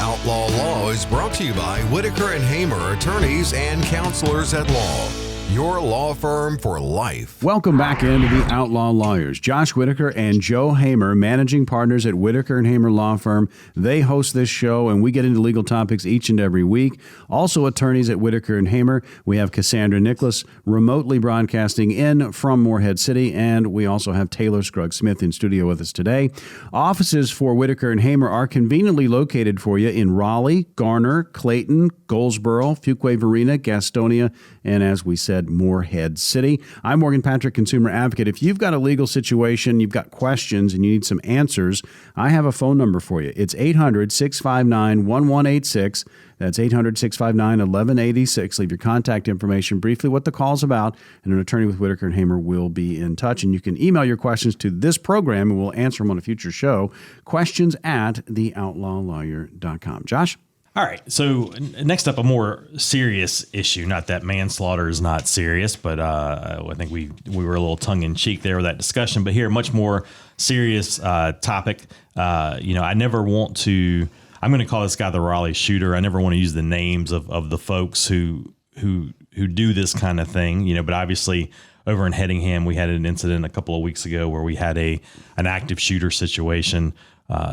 Outlaw Law is brought to you by Whitaker and Hamer, attorneys and counselors at law. Your law firm for life. Welcome back into the Outlaw Lawyers. Josh Whitaker and Joe Hamer, managing partners at Whitaker and Hamer Law Firm. They host this show, and we get into legal topics each and every week. Also attorneys at Whitaker and Hamer. We have Cassandra Nicholas remotely broadcasting in from Morehead City, and we also have Taylor Scruggs-Smith in studio with us today. Offices for Whitaker and Hamer are conveniently located for you in Raleigh, Garner, Clayton, Goldsboro, Fuquay-Varina, Gastonia, and as we said, Morehead City. I'm Morgan Patrick, consumer advocate. If you've got a legal situation, you've got questions, and you need some answers, I have a phone number for you. It's 800-659-1186. That's 800-659-1186. Leave your contact information, briefly what the call's about, and an attorney with Whitaker and Hamer will be in touch. And you can email your questions to this program, and we'll answer them on a future show. Questions at theoutlawlawyer.com. Josh? All right, so next up, a more serious issue. Not that manslaughter is not serious, but I think we were a little tongue-in-cheek there with that discussion. But here, a much more serious topic. I never want to. I'm going to call this guy the Raleigh shooter. I never want to use the names of the folks who do this kind of thing. But obviously, over in Hedingham, we had an incident a couple of weeks ago where we had an active shooter situation.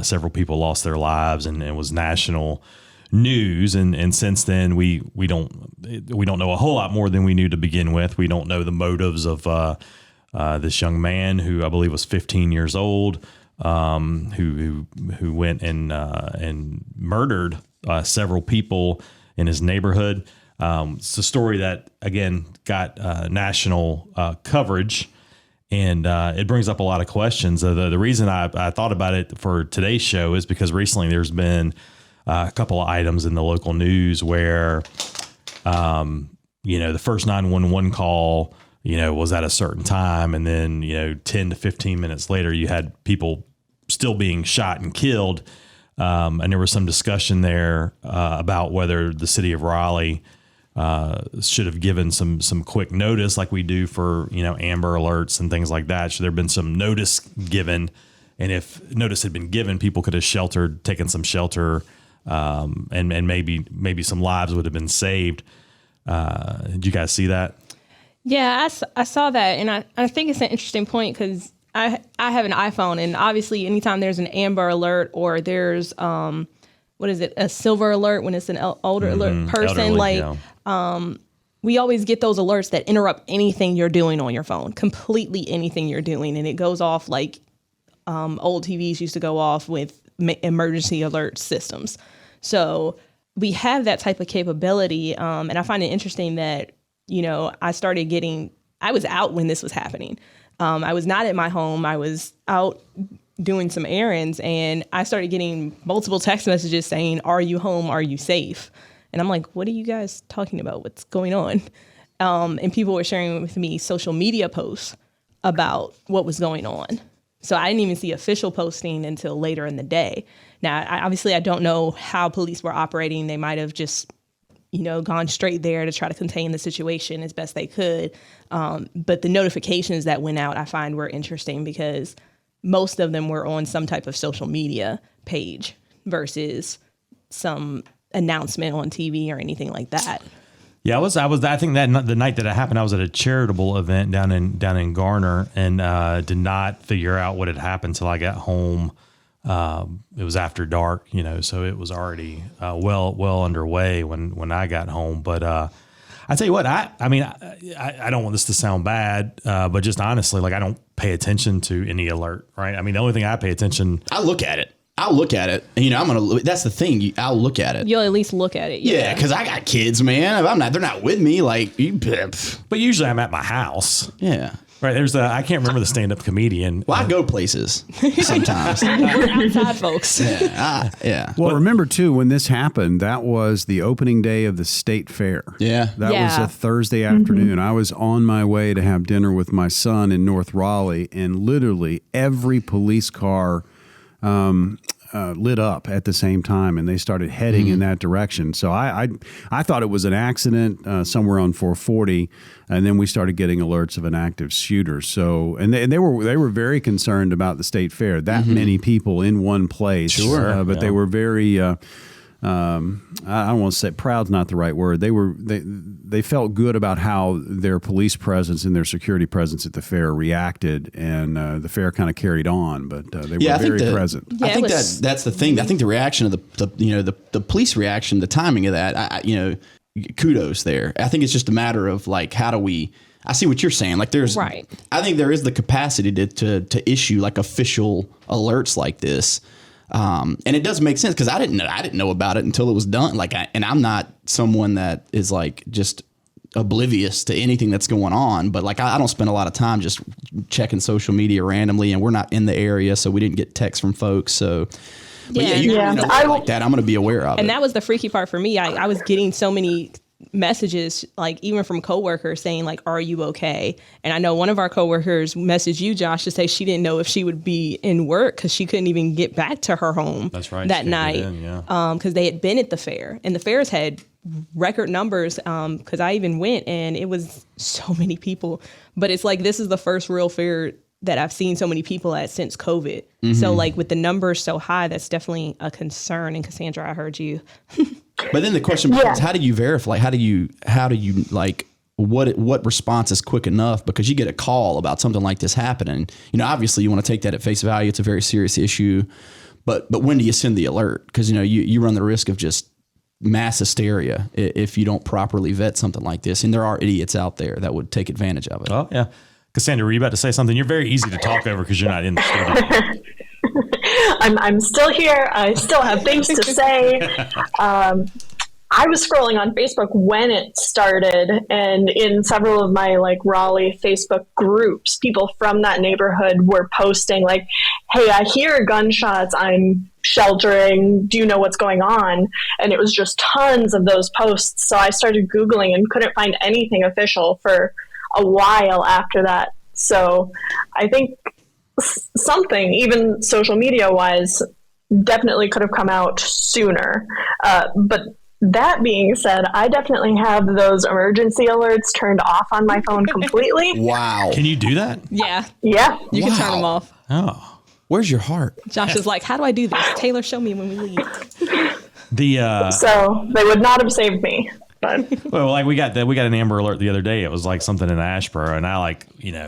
Several people lost their lives, and it was national news, and since then we don't know a whole lot more than we knew to begin with. We don't know the motives of this young man who I believe was 15 years old, who went and murdered several people in his neighborhood. It's a story that again got national coverage, and it brings up a lot of questions. The reason I thought about it for today's show is because recently there's been a couple of items in the local news where, the first 911 call, was at a certain time. And then, 10 to 15 minutes later, you had people still being shot and killed. And there was some discussion there about whether the city of Raleigh should have given some quick notice like we do for, Amber Alerts and things like that. Should there have been some notice given? And if notice had been given, people could have taken some shelter, and maybe some lives would have been saved. Did you guys see that? Yeah, I saw that, and I think it's an interesting point because I have an iPhone, and obviously anytime there's an Amber Alert or there's a silver alert when it's an older alert person, we always get those alerts that interrupt anything you're doing on your phone, completely anything you're doing, and it goes off like old TVs used to go off with emergency alert systems. So we have that type of capability. And I find it interesting that, I was out when this was happening. I was not at my home. I was out doing some errands, and I started getting multiple text messages saying, "Are you home? Are you safe?" And I'm like, what are you guys talking about? What's going on? And people were sharing with me social media posts about what was going on. So I didn't even see official posting until later in the day. Now, I don't know how police were operating. They might have just, gone straight there to try to contain the situation as best they could. But the notifications that went out, I find were interesting because most of them were on some type of social media page versus some announcement on TV or anything like that. Yeah, I think that the night that it happened, I was at a charitable event down in Garner, and did not figure out what had happened till I got home. It was after dark, so it was already well underway when I got home. But I tell you what, I don't want this to sound bad, but just honestly, I don't pay attention to any alert, right? I mean, the only thing I pay attention, I look at it. That's the thing. I'll look at it. You'll at least look at it. Yeah. Cause I got kids, man. They're not with me. But usually I'm at my house. Yeah. Right. I can't remember the stand-up comedian. Well, I go places sometimes. We're outside folks. Yeah. Well, remember too, when this happened, that was the opening day of the state fair. Yeah. That was a Thursday afternoon. I was on my way to have dinner with my son in North Raleigh, and literally every police car lit up at the same time, and they started heading in that direction. So I thought it was an accident somewhere on 440, and then we started getting alerts of an active shooter. So and they were very concerned about the state fair, that many people in one place. Sure, but they were very I don't want to say proud's not the right word. They felt good about how their police presence and their security presence at the fair reacted, and the fair kind of carried on. But they were very present. Yeah, I think that's the thing. I think the reaction of the police reaction, the timing of that, kudos there. I think it's just a matter of like, how do we? I see what you're saying. Like I think there is the capacity to issue like official alerts like this. And it does make sense because I didn't know about it until it was done. And I'm not someone that is like just oblivious to anything that's going on, but like, I don't spend a lot of time just checking social media randomly, and we're not in the area. So we didn't get texts from folks. So like that, I'm going to be aware of it. And that was the freaky part for me. I was getting so many messages, like even from coworkers saying like, are you okay? And I know one of our coworkers messaged you, Josh, to say she didn't know if she would be in work because she couldn't even get back to her home that night. Because they had been at the fair, and the fairs had record numbers, because I even went, and it was so many people. But it's like, this is the first real fair that I've seen so many people at since COVID. Mm-hmm. So like with the numbers so high, that's definitely a concern. And Cassandra, I heard you. But then the question becomes, how do you verify? How do you like, what response is quick enough? Because you get a call about something like this happening. Obviously you want to take that at face value. It's a very serious issue. But when do you send the alert? Because, you run the risk of just mass hysteria if you don't properly vet something like this. And there are idiots out there that would take advantage of it. Oh, yeah. Cassandra, were you about to say something? You're very easy to talk over because you're not in the studio. I'm still here. I still have things to say. I was scrolling on Facebook when it started, and in several of my like Raleigh Facebook groups, people from that neighborhood were posting like, hey, I hear gunshots. I'm sheltering. Do you know what's going on? And it was just tons of those posts. So I started Googling and couldn't find anything official for a while after that. So I think something, even social media wise, definitely could have come out sooner. But that being said, I definitely have those emergency alerts turned off on my phone completely. Wow. Can you do that? Yeah. Yeah. You can turn them off. Oh. Where's your heart? Josh is like, how do I do this? Taylor, show me when we leave. So they would not have saved me. But well, like we got an Amber Alert the other day. It was like something in Asheboro, and I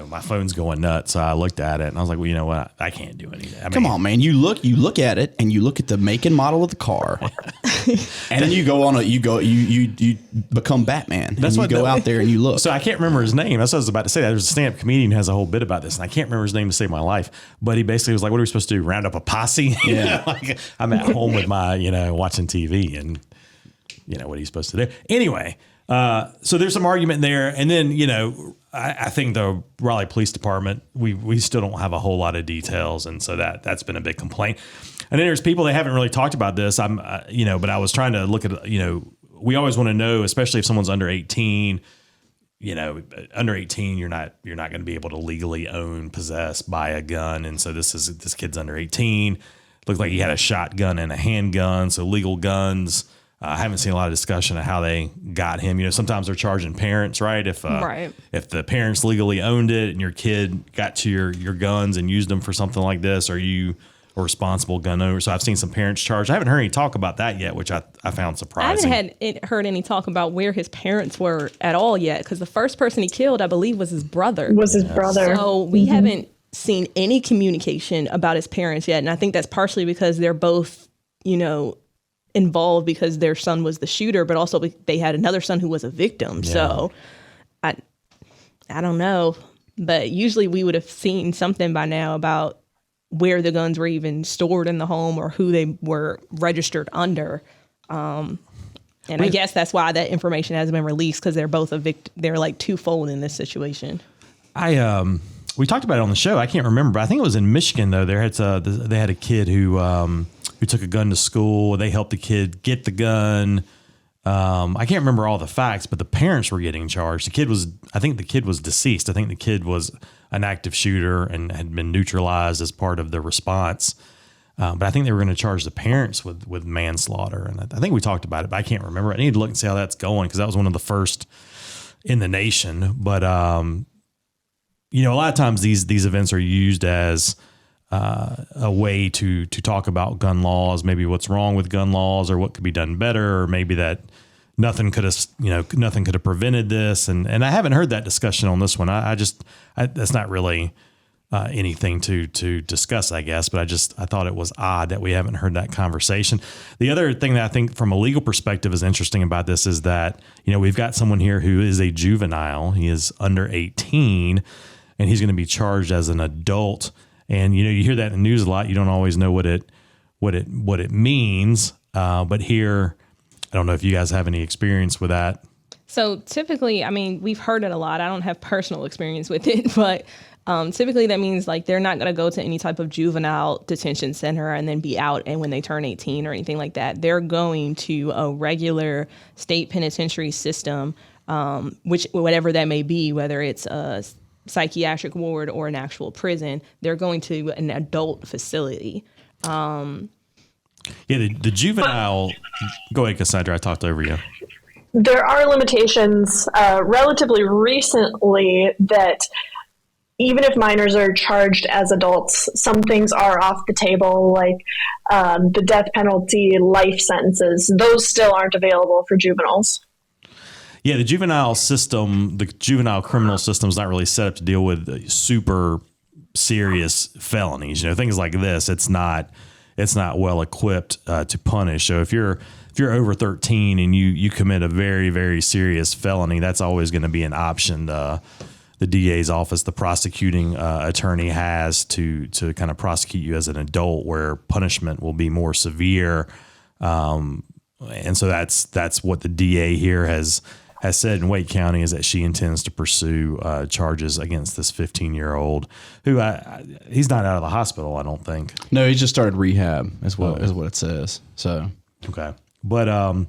my phone's going nuts. So I looked at it and I was like, well, you know what? I can't do anything. Come on, man. You look at it, and you look at the make and model of the car, and then you go on you become Batman. That's what you go out there and you look. So I can't remember his name. That's what I was about to say. There's a stand-up comedian who has a whole bit about this, and I can't remember his name to save my life. But he basically was like, what are we supposed to do? Round up a posse? Yeah. Like, I'm at home with my, watching TV, and what are you supposed to do? Anyway, so there's some argument there. And then, I think the Raleigh Police Department, we still don't have a whole lot of details. And so that's been a big complaint. And then there's people that haven't really talked about this. But I was trying to look at, we always want to know, especially if someone's under 18, under 18, you're not going to be able to legally own, possess, buy a gun. And so this kid's under 18. Looked like he had a shotgun and a handgun. So legal guns. I haven't seen a lot of discussion of how they got him. Sometimes they're charging parents, right? If the parents legally owned it and your kid got to your guns and used them for something like this, are you a responsible gun owner? So I've seen some parents charged. I haven't heard any talk about that yet, which I found surprising. I haven't heard any talk about where his parents were at all yet, because the first person he killed, I believe, was his brother. So we haven't seen any communication about his parents yet. And I think that's partially because they're both, involved because their son was the shooter, but also they had another son who was a victim. Yeah. So I don't know, but usually we would have seen something by now about where the guns were even stored in the home or who they were registered under. And I guess that's why that information hasn't been released, because they're both they're like twofold in this situation. We talked about it on the show. I can't remember, but I think it was in Michigan though. They had a kid who took a gun to school. They helped the kid get the gun. I can't remember all the facts, but the parents were getting charged. I think the kid was deceased. I think the kid was an active shooter and had been neutralized as part of the response. But I think they were going to charge the parents with manslaughter. And I think we talked about it, but I can't remember. I need to look and see how that's going, because that was one of the first in the nation. But, a lot of times these events are used as a way to talk about gun laws, maybe what's wrong with gun laws or what could be done better, or maybe that nothing could have prevented this. And I haven't heard that discussion on this one. I that's not really anything to discuss, I guess, but I thought it was odd that we haven't heard that conversation. The other thing that I think from a legal perspective is interesting about this is that, we've got someone here who is a juvenile. He is under 18 and he's going to be charged as an adult. And, you hear that in the news a lot. You don't always know what it means. But here, I don't know if you guys have any experience with that. So typically, we've heard it a lot. I don't have personal experience with it, but typically that means like they're not going to go to any type of juvenile detention center and then be out. And when they turn 18 or anything like that, they're going to a regular state penitentiary system, which whatever that may be, whether it's a psychiatric ward or an actual prison, they're going to an adult facility. The juvenile. Go ahead, Cassandra. I talked over you. There are limitations relatively recently that even if minors are charged as adults, some things are off the table, like the death penalty, life sentences. Those still aren't available for juveniles. Yeah, the juvenile system, the juvenile criminal system is not really set up to deal with super serious felonies. Things like this, it's not well equipped to punish. So if you're over 13 and you commit a very, very serious felony, that's always going to be an option. The DA's office, the prosecuting attorney has to kind of prosecute you as an adult, where punishment will be more severe. And so that's what the DA here has said in Wake County, is that she intends to pursue charges against this 15-year-old who he's not out of the hospital, I don't think. No, he just started rehab is what it says. So, okay. But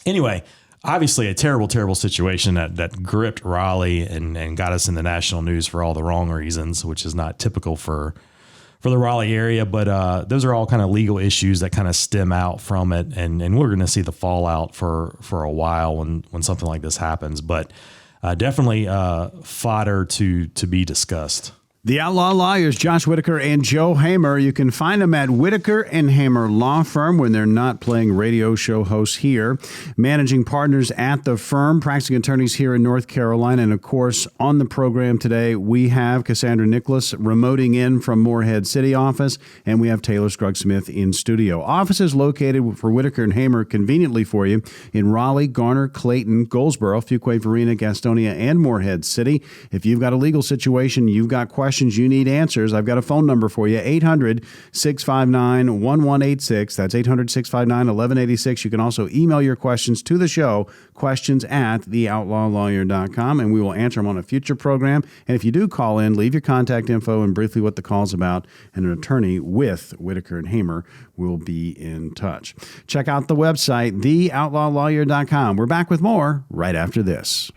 anyway, obviously a terrible, terrible situation that gripped Raleigh and got us in the national news for all the wrong reasons, which is not typical for the Raleigh area. But those are all kind of legal issues that kind of stem out from it. And we're going to see the fallout for a while when something like this happens. But definitely fodder to be discussed. The Outlaw Lawyers, Josh Whitaker and Joe Hamer. You can find them at Whitaker and Hamer Law Firm when they're not playing radio show hosts here. Managing partners at the firm, practicing attorneys here in North Carolina. And, of course, on the program today, we have Cassandra Nicholas remoting in from Morehead City office, and we have Taylor Scruggs-Smith in studio. Offices located for Whitaker and Hamer conveniently for you in Raleigh, Garner, Clayton, Goldsboro, Fuquay, Varina, Gastonia, and Morehead City. If you've got a legal situation, you've got questions, you need answers, I've got a phone number for you, 800-659-1186. That's 800-659-1186. You can also email your questions to the show, questions@theoutlawlawyer.com, and we will answer them on a future program. And if you do call in, leave your contact info and briefly what the call's about, and an attorney with Whitaker and Hamer will be in touch. Check out the website, theoutlawlawyer.com. We're back with more right after this.